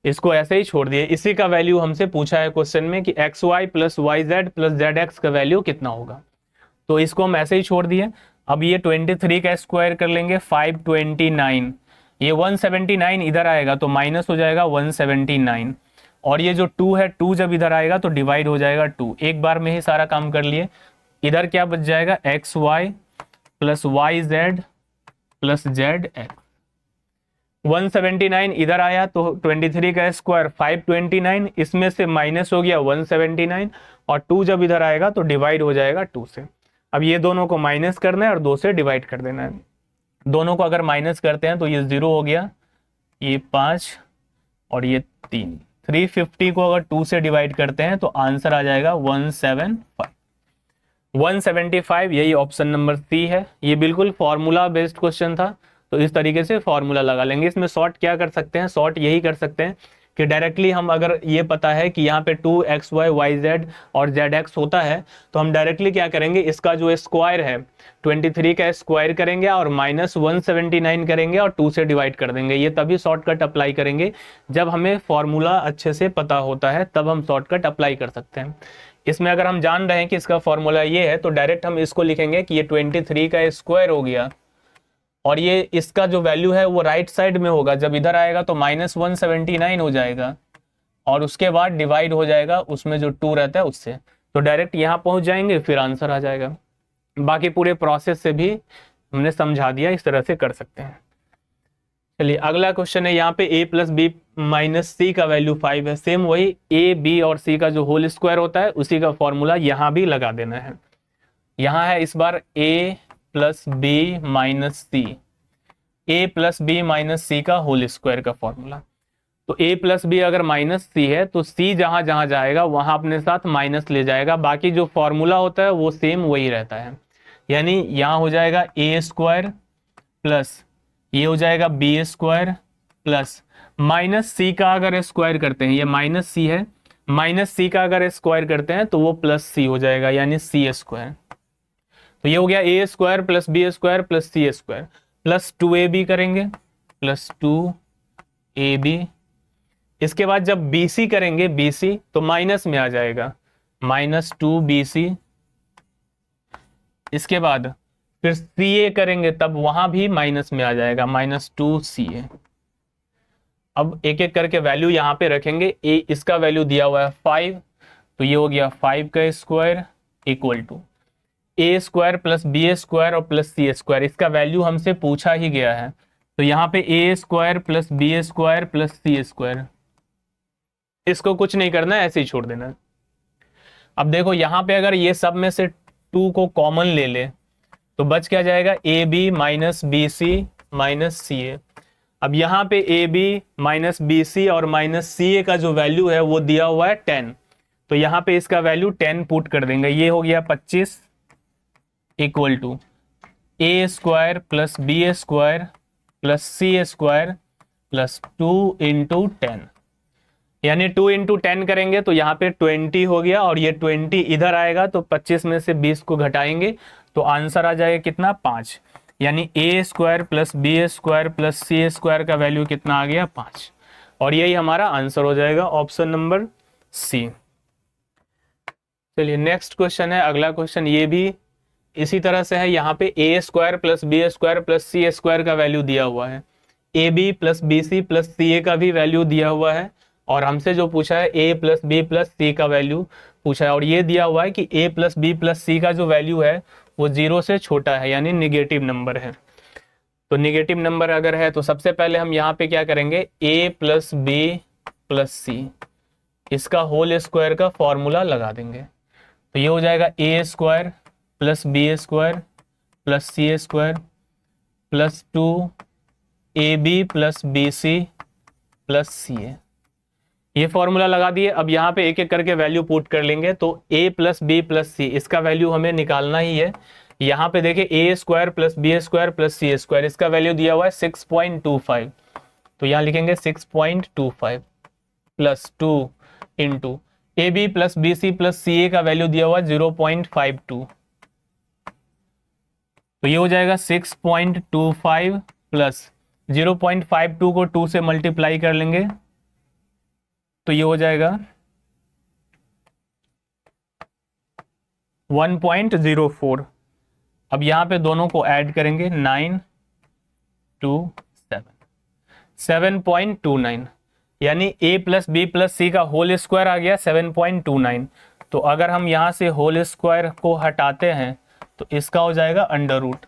इसको ऐसे ही छोड़ दिए। इसी का वैल्यू हमसे पूछा है क्वेश्चन में कि X Y plus Y Z plus Z X का वैल्यू कितना होगा, तो इसको हम ऐसे ही छोड़ दिए। अब ये 23 का स्क्वायर कर लेंगे 529, ये 179 इधर आएगा तो माइनस हो जाएगा 179, और ये जो 2 है 2 जब इधर आएगा तो डिवाइड हो जाएगा 2। एक बार में ही सारा काम कर लिए। इधर क्या बच जाएगा X Y plus Y Z plus Z X. 179 इधर आया तो 23 का स्क्वायर 529, इसमें से माइनस हो गया 179, और 2 जब इधर आएगा तो डिवाइड हो जाएगा 2 से। अब ये दोनों को माइनस करना है और 2 से डिवाइड कर देना है। दोनों को अगर माइनस करते हैं तो ये 0 हो गया, ये 5 और ये 3। 350 को अगर 2 से डिवाइड करते हैं तो आंसर आ जाएगा 175। 175 यही ऑप्शन नंबर सी है। ये बिल्कुल फॉर्मूला बेस्ड क्वेश्चन था, तो इस तरीके से फॉर्मूला लगा लेंगे। इसमें शॉर्ट क्या कर सकते हैं, शॉर्ट यही कर सकते हैं कि डायरेक्टली हम, अगर ये पता है कि यहाँ पे 2xy yz और zx होता है, तो हम डायरेक्टली क्या करेंगे, इसका जो स्क्वायर है 23 का स्क्वायर करेंगे और माइनस 179 करेंगे और 2 से डिवाइड कर देंगे। ये तभी शॉर्टकट अप्लाई करेंगे जब हमें फॉर्मूला अच्छे से पता होता है, तब हम शॉर्टकट अप्लाई कर सकते हैं। इसमें अगर हम जान रहे हैं कि इसका फॉर्मूला ये है, तो डायरेक्ट हम इसको लिखेंगे कि ये 23 का स्क्वायर हो गया, और ये इसका जो वैल्यू है वो राइट साइड में होगा, जब इधर आएगा तो माइनस 179 हो जाएगा, और उसके बाद डिवाइड हो जाएगा उसमें जो 2 रहता है उससे। तो डायरेक्ट यहाँ पहुंच जाएंगे, फिर आंसर आ जाएगा। बाकी पूरे प्रोसेस से भी हमने समझा दिया, इस तरह से कर सकते हैं। चलिए अगला क्वेश्चन है, यहाँ पे a plus B minus C का वैल्यू 5 है। सेम वही a b और c का जो होल स्क्वायर होता है उसी का फॉर्मूला यहाँ भी लगा देना है। यहाँ है इस बार a plus B minus C, a plus B minus C का होल स्क्वायर का फॉर्मूला। तो a प्लस बी अगर माइनस सी है तो c जहां जहां जाएगा वहां अपने साथ माइनस ले जाएगा, बाकी जो फॉर्मूला होता है वो सेम वही रहता है। यानी यहाँ हो जाएगा a स्क्वायर प्लस ये हो जाएगा B square plus minus C का अगर स्क्वायर करते हैं, ये माइनस सी है, माइनस सी का अगर स्क्वायर करते हैं तो वो प्लस सी हो जाएगा, यानी सी स्क्वायर। तो ये हो गया A square plus B square plus C square, plus 2ab करेंगे प्लस 2ab। इसके बाद जब BC करेंगे BC तो माइनस में आ जाएगा, माइनस 2BC। इसके बाद फिर CA करेंगे तब वहां भी माइनस में आ जाएगा, माइनस 2CA। अब एक एक करके वैल्यू यहां पे रखेंगे। ए इसका वैल्यू दिया हुआ है 5, तो ये हो गया 5 का square equal to A square plus B square और प्लस सी स्क्वायर। इसका वैल्यू हमसे पूछा ही गया है, तो यहाँ पे A square plus B square plus C square, इसको कुछ नहीं करना है, ऐसे ही छोड़ देना। अब देखो यहाँ पे अगर ये सब में से 2 को कॉमन ले ले तो बच क्या जाएगा, A B minus B C minus C A. अब यहाँ पे A B minus B C और माइनस सी ए का जो वैल्यू है वो दिया हुआ है 10, तो यहाँ पे इसका वैल्यू 10 पुट कर देंगे। ये हो गया 25 equal to A square plus B square plus C square plus 2 into 10, यानी 2 इंटू 10 करेंगे तो यहाँ पे 20 हो गया, और ये 20 इधर आएगा तो 25 में से 20 को घटाएंगे तो आंसर आ जाएगा कितना, 5। यानी A square plus B square plus C square का वैल्यू कितना आ गया, 5, और यही हमारा आंसर हो जाएगा ऑप्शन नंबर सी। चलिए नेक्स्ट क्वेश्चन है, अगला क्वेश्चन ये भी इसी तरह से है। यहाँ पे A square plus B square plus C square का वैल्यू दिया हुआ है, A B plus B C plus C A का भी वैल्यू दिया हुआ है, और हमसे जो पूछा है ए प्लस बी प्लस सी का वैल्यू पूछा है, और ये दिया हुआ है कि ए प्लस बी प्लस सी का जो वैल्यू है वो 0 से छोटा है, यानी निगेटिव नंबर है। तो निगेटिव नंबर अगर है तो सबसे पहले हम यहाँ पे क्या करेंगे, ए प्लस बी प्लस सी इसका होल स्क्वायर का फॉर्मूला लगा देंगे। तो ये हो जाएगा A square plus B square plus C square plus 2ab plus B C plus C A. ये फॉर्मूला लगा दिए। अब यहाँ पे एक एक करके वैल्यू पुट कर लेंगे। तो a plus B plus C इसका वैल्यू हमें निकालना ही है। यहाँ पे देखिए A square plus B square plus C square, इसका वैल्यू दिया हुआ है 6.25, तो यहाँ लिखेंगे 6.25 plus 2 into A B plus B C plus C A का वैल्यू दिया हुआ है 0.52, तो ये हो जाएगा 6.25 प्लस 0.52 को 2 से मल्टीप्लाई कर लेंगे तो ये हो जाएगा 1.04। अब यहाँ पे दोनों को ऐड करेंगे 9 2 7 7.29, यानी a plus B plus C का होल स्क्वायर आ गया 7.29। तो अगर हम यहाँ से होल स्क्वायर को हटाते हैं तो इसका हो जाएगा अंडर रूट।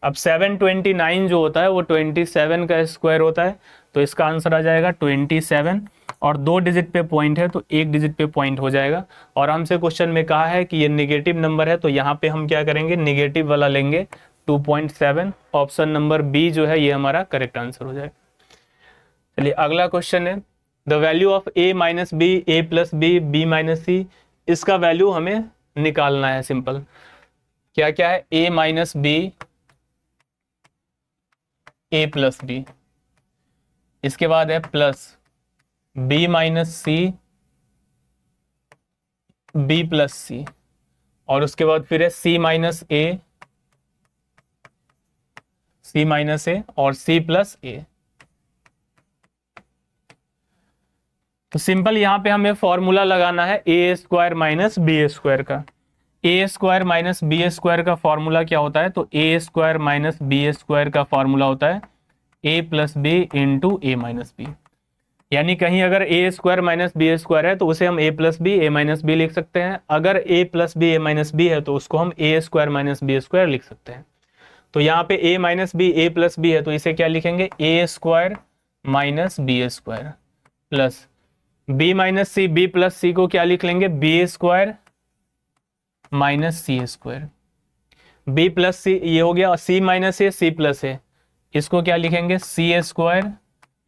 अब 729 जो होता है वो 27 का स्क्वायर होता है, तो इसका आंसर आ जाएगा 27, और 2 डिजिट पे पॉइंट है तो 1 डिजिट पे पॉइंट हो जाएगा। और हमसे क्वेश्चन में कहा है कि ये निगेटिव नंबर है, तो यहाँ पे हम क्या करेंगे, निगेटिव वाला लेंगे 2.7। ऑप्शन नंबर बी जो है ये हमारा करेक्ट आंसर हो जाएगा। चलिए अगला क्वेश्चन है, the value of a minus B A plus B B minus C. इसका वैल्यू हमें निकालना है। सिंपल क्या क्या है, a minus B A plus B, इसके बाद है plus b minus C B plus C, और उसके बाद फिर है c minus A C minus A और c प्लस ए। तो सिंपल यहाँ पे हमें फॉर्मूला लगाना है A square minus B square का। ए स्क्वायर माइनस बी स्क्वायर का फॉर्मूला क्या होता है, तो ए स्क्वायर माइनस बी स्क्वायर का फॉर्मूला होता है ए प्लस बी इंटू ए माइनस बी। यानी कहीं अगर ए स्क्वायर माइनस बी स्क्वायर है तो उसे हम ए प्लस बी ए माइनस बी लिख सकते हैं। अगर ए प्लस बी ए माइनस बी है तो उसको हम ए स्क्वायर माइनस बी स्क्वायर लिख सकते हैं। तो यहाँ पे A minus B A plus B है तो इसे क्या लिखेंगे, A square minus B square plus B minus C B plus C को क्या लिख लेंगे, B square minus C square. B plus C ये हो गया, सी माइनस ए सी प्लस ए, इसको क्या लिखेंगे, सी स्क्वायर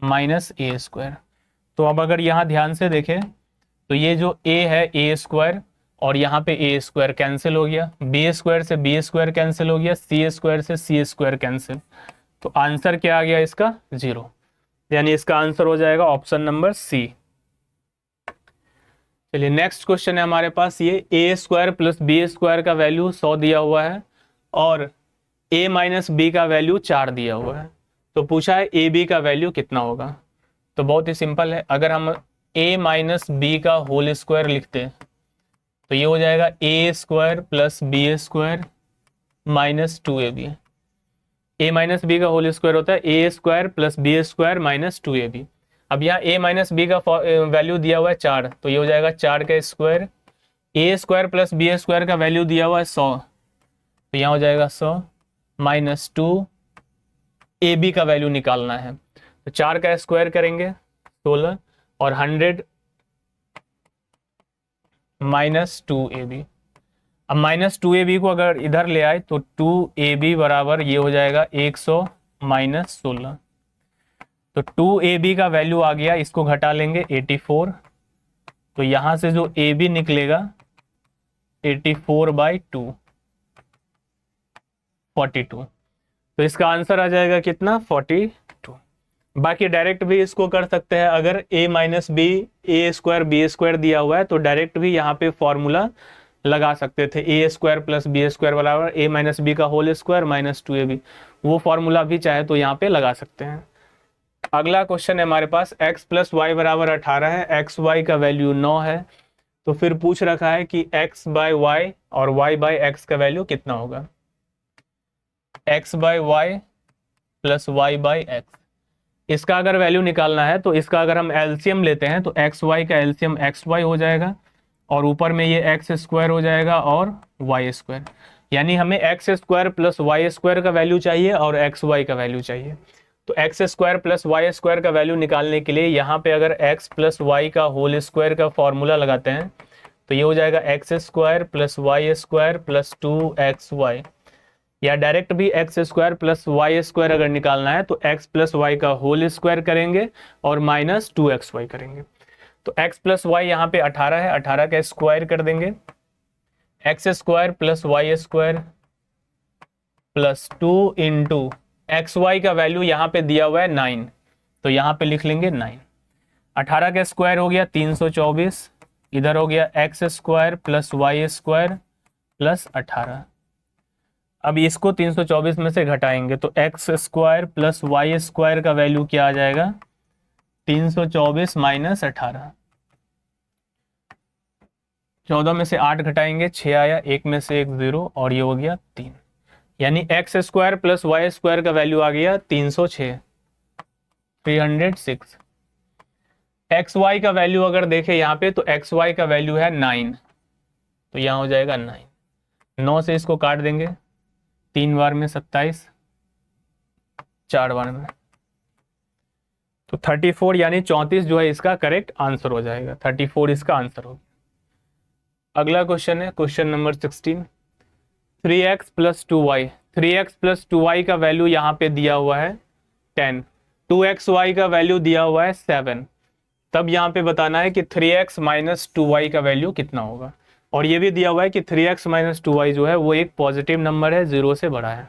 माइनस ए स्क्वायर। तो अब अगर यहाँ ध्यान से देखें तो ये जो a है ए स्क्वायर और यहाँ पे ए स्क्वायर कैंसिल हो गया, बी स्क्वायर से बी स्क्वायर कैंसिल हो गया, सी स्क्वायर से सी स्क्वायर कैंसिल। तो आंसर क्या आ गया इसका, 0। यानी इसका आंसर हो जाएगा ऑप्शन नंबर सी। चलिए नेक्स्ट क्वेश्चन है हमारे पास, ये ए स्क्वायर प्लस बी स्क्वायर का वैल्यू 100 दिया हुआ है और a माइनस बी का वैल्यू 4 दिया हुआ है। तो पूछा है ए बी का वैल्यू कितना होगा। तो बहुत ही सिंपल है, अगर हम a माइनस बी का होल स्क्वायर लिखते हैं तो ये हो जाएगा A square plus B square minus 2ab। a minus B का होल स्क्वायर होता है A square plus B square minus 2ab। अब यहाँ a माइनस बी का वैल्यू दिया हुआ है 4, तो ये हो जाएगा 4 का स्क्वायर। ए स्क्वायर प्लस बी स्क्वायर का वैल्यू दिया हुआ है 100, तो यहाँ हो जाएगा 100 माइनस 2, ए बी का वैल्यू निकालना है। तो 4 का स्क्वायर करेंगे 16 और 100 माइनस 2ab। अब माइनस 2ab को अगर इधर ले आए तो 2ab बराबर ये हो जाएगा 100 माइनस 16। तो 2ab का वैल्यू आ गया, इसको घटा लेंगे 84। तो यहां से जो ab निकलेगा 84/2 42। तो इसका आंसर आ जाएगा कितना, 42। बाकी डायरेक्ट भी इसको कर सकते हैं, अगर a minus B A square B square दिया हुआ है तो डायरेक्ट भी यहाँ पे फॉर्मूला लगा सकते थे, ए स्क्वायर प्लस बी स्क्वायर बराबर a माइनस बी का होल स्क्वायर माइनस 2ab। वो फॉर्मूला भी चाहे तो यहाँ पे लगा सकते हैं। अगला क्वेश्चन है हमारे पास, x प्लस वाई बराबर 18 है, एक्स वाई का वैल्यू 9 है। तो फिर पूछ रखा है कि x बाय वाई और y बाय एक्स का वैल्यू कितना होगा। x by Y plus y by X, इसका अगर वैल्यू निकालना है तो इसका अगर हम एलसीएम लेते हैं तो एक्स वाई का एलसीएम एक्स वाई हो जाएगा और ऊपर में ये एक्स स्क्वायर हो जाएगा और वाई स्क्वायर। यानी हमें X square plus Y square का वैल्यू चाहिए और एक्स वाई का वैल्यू चाहिए। तो X square plus Y square का वैल्यू निकालने के लिए यहाँ पे अगर एक्स प्लस वाई का होल स्क्वायर का फॉर्मूला लगाते हैं तो ये हो जाएगा X square plus Y square plus 2xy, या डायरेक्ट भी X square plus Y square अगर निकालना है तो एक्स प्लस वाई का होल स्क्वायर करेंगे और माइनस 2xy करेंगे। तो एक्स प्लस वाई यहाँ पे 18 है, 18 का स्क्वायर कर देंगे, X square plus Y square plus 2 into X Y का वैल्यू यहाँ पे दिया हुआ है 9, तो यहाँ पे लिख लेंगे 9। 18 का स्क्वायर हो गया 324, इधर हो गया X square plus Y square plus 18। अब इसको 324 में से घटाएंगे तो X square plus Y square का वैल्यू क्या आ जाएगा, 324 माइनस 18। 14 में से 8 घटाएंगे 6 आया, 1 में से 1 0 और ये हो गया 3, यानी X square plus Y square का वैल्यू आ गया 306, 306। एक्स वाई का वैल्यू अगर देखें यहाँ पे तो एक्स वाई का वैल्यू है 9, तो यहाँ हो जाएगा 9, 9 से इसको काट देंगे, 3 बार में 27, 4 बार में तो 34, यानी 34 जो है इसका करेक्ट आंसर हो जाएगा, 34 इसका आंसर होगा। अगला क्वेश्चन है question number 16, 3x plus 2y, 3x plus 2y का वैल्यू यहाँ पे दिया हुआ है 10, 2xy का वैल्यू दिया हुआ है 7, तब यहाँ पे बताना है कि 3x माइनस 2y का वैल्यू कितना होगा। और ये भी दिया हुआ है कि 3x माइनस 2y जो है वो एक पॉजिटिव नंबर है, 0 से बड़ा है।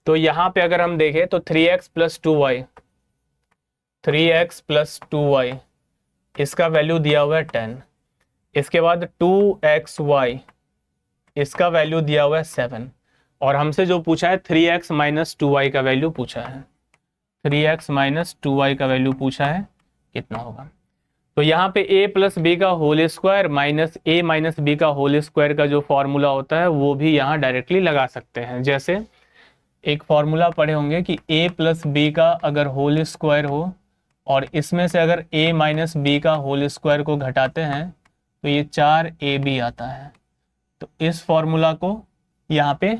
तो यहाँ पे अगर हम देखें तो 3x plus 2y, 3x plus 2y इसका वैल्यू दिया हुआ है 10, इसके बाद 2xy इसका वैल्यू दिया हुआ है 7, और हमसे जो पूछा है 3x माइनस 2y का वैल्यू पूछा है, 3x माइनस 2y का वैल्यू पूछा है कितना होगा। तो यहाँ पे a प्लस बी का whole square minus a minus B का होल स्क्वायर का जो फॉर्मूला होता है वो भी यहाँ डायरेक्टली लगा सकते हैं। जैसे एक फॉर्मूला पढ़े होंगे कि a प्लस बी का अगर होल स्क्वायर हो और इसमें से अगर a माइनस बी का होल स्क्वायर को घटाते हैं तो ये 4ab आता है। तो इस फॉर्मूला को यहाँ पे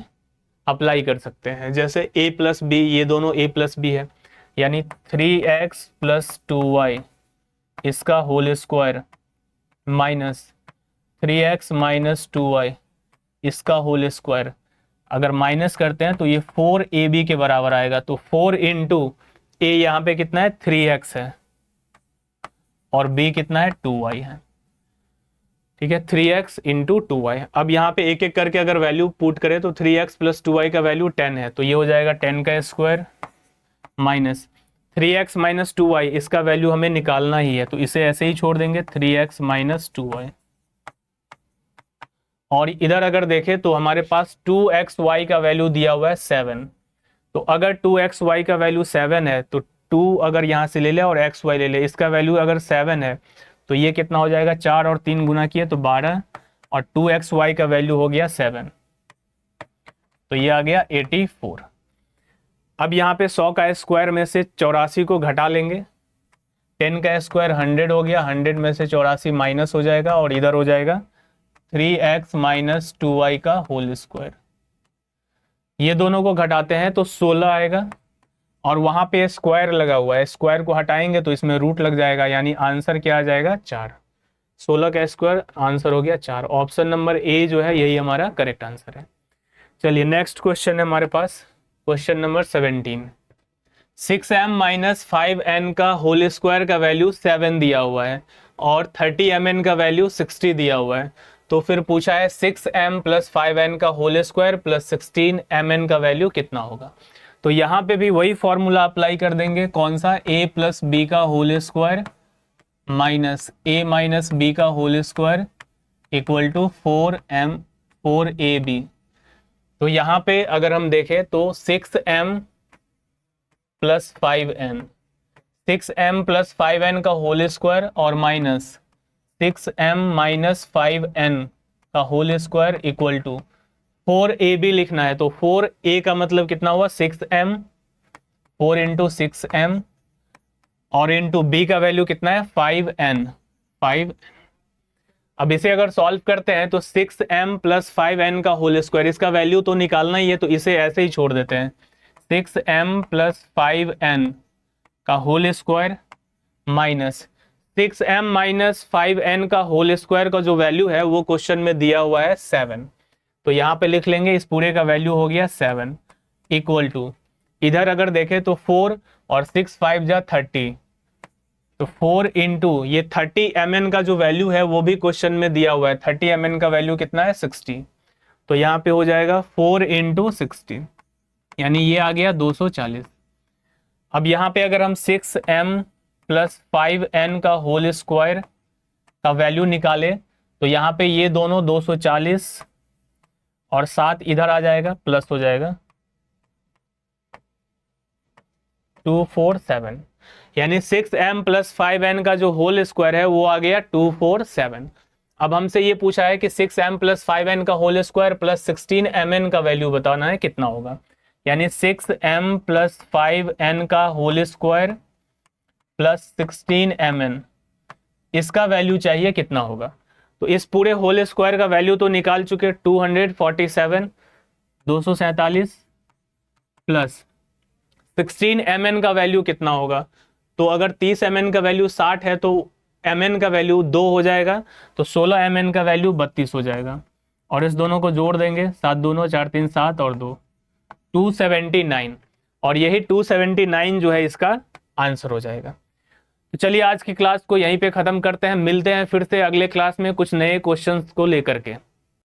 अप्लाई कर सकते हैं। जैसे a प्लस बी, ये दोनों a प्लस बी है, यानी 3x प्लस 2y इसका whole square minus 3x minus 2y इसका होल स्क्वायर, अगर माइनस करते हैं तो ये 4ab के बराबर आएगा। तो 4 इंटू a यहाँ पे कितना है 3x है और b कितना है 2y है, ठीक है, 3x इंटू 2y। अब यहाँ पे एक एक करके अगर वैल्यू पुट करें तो 3x प्लस 2y का वैल्यू 10 है, तो ये हो जाएगा 10 का square minus 3x minus 2y इसका वैल्यू हमें निकालना ही है, तो इसे ऐसे ही छोड़ देंगे 3x माइनस 2y। और इधर अगर देखें तो हमारे पास 2xy का वैल्यू दिया हुआ है 7, तो अगर 2xy का वैल्यू 7 है तो 2 अगर यहाँ से ले ले और xy ले ले, इसका वैल्यू अगर 7 है तो ये कितना हो जाएगा, 4 और 3 गुना किए तो 12, और 2xy का वैल्यू हो गया 7, तो ये आ गया 84। अब यहाँ पे 100 का स्क्वायर में से 84 को घटा लेंगे, 10 का स्क्वायर 100 हो गया, 100 में से 84 माइनस हो जाएगा और इधर हो जाएगा 3x माइनस 2y का होल स्क्वायर। ये दोनों को घटाते हैं तो 16 आएगा, और वहां पे स्क्वायर लगा हुआ है, स्क्वायर को हटाएंगे तो इसमें रूट लग जाएगा, यानी आंसर क्या आ जाएगा 4। 16 का स्क्वायर आंसर हो गया 4। ऑप्शन नंबर ए जो है यही हमारा करेक्ट आंसर है। चलिए नेक्स्ट क्वेश्चन है हमारे पास question number 17, 6m minus 5n का होल स्क्वायर का वैल्यू 7 दिया हुआ है और 30mn का वैल्यू 60 दिया हुआ है। तो फिर पूछा है 6m प्लस 5n का होल स्क्वायर प्लस 16mn का वैल्यू कितना होगा। तो यहाँ पे भी वही फॉर्मूला अप्लाई कर देंगे, कौन सा, a प्लस बी का whole square minus a minus B का whole square equal to 4ab। तो यहाँ पे अगर हम देखें तो 6m plus 5n, 6m plus 5n का होल स्क्वायर और माइनस 6m माइनस 5n का whole square equal to 4ab लिखना है। तो 4a का मतलब कितना हुआ 6m, 4 इंटू 6m, और इंटू b का वैल्यू कितना है 5n, 5। अब इसे अगर सॉल्व करते हैं तो 6m प्लस 5n का होल स्क्वायर, इसका वैल्यू तो निकालना ही है तो इसे ऐसे ही छोड़ देते हैं, 6m प्लस 5n का whole square minus 6m minus 5n का होल स्क्वायर का जो वैल्यू है वो क्वेश्चन में दिया हुआ है 7। तो यहाँ पे लिख लेंगे इस पूरे का वैल्यू हो गया 7 इक्वल टू, इधर अगर देखें तो 4 और 6 5 जा 30, तो 4 इंटू ये 30mn का जो वैल्यू है वो भी क्वेश्चन में दिया हुआ है, 30mn का वैल्यू कितना है 60। तो यहाँ पे हो जाएगा 4 इंटू 60, यानी ये आ गया 240। अब यहाँ पे अगर हम 6m प्लस 5n का होल स्क्वायर का वैल्यू निकाले तो यहाँ पे ये दोनों 240 और 7 इधर आ जाएगा, प्लस हो जाएगा 247, यानी 6m प्लस 5n का जो होल स्क्वायर है वो आ गया 247। अब हमसे ये पूछा है कि 6m प्लस 5n का होल स्क्वायर प्लस 16mn का वैल्यू बताना है कितना होगा। यानी 6m प्लस 5n का होल स्क्वायर प्लस 16mn, इसका वैल्यू चाहिए कितना होगा। तो इस पूरे होल स्क्वायर का वैल्यू तो निकाल चुके 247 247 प्लस 16mn का वैल्यू कितना होगा। तो अगर 30mn का वैल्यू 60 है तो mn का वैल्यू 2 हो जाएगा, तो 16mn का वैल्यू 32 हो जाएगा। और इस दोनों को जोड़ देंगे, 7 दूनो 4 3 7 और 2 279, और यही 279 जो है इसका आंसर हो जाएगा। तो चलिए आज की क्लास को यहीं पे ख़त्म करते हैं, मिलते हैं फिर से अगले क्लास में कुछ नए क्वेश्चंस को लेकर के।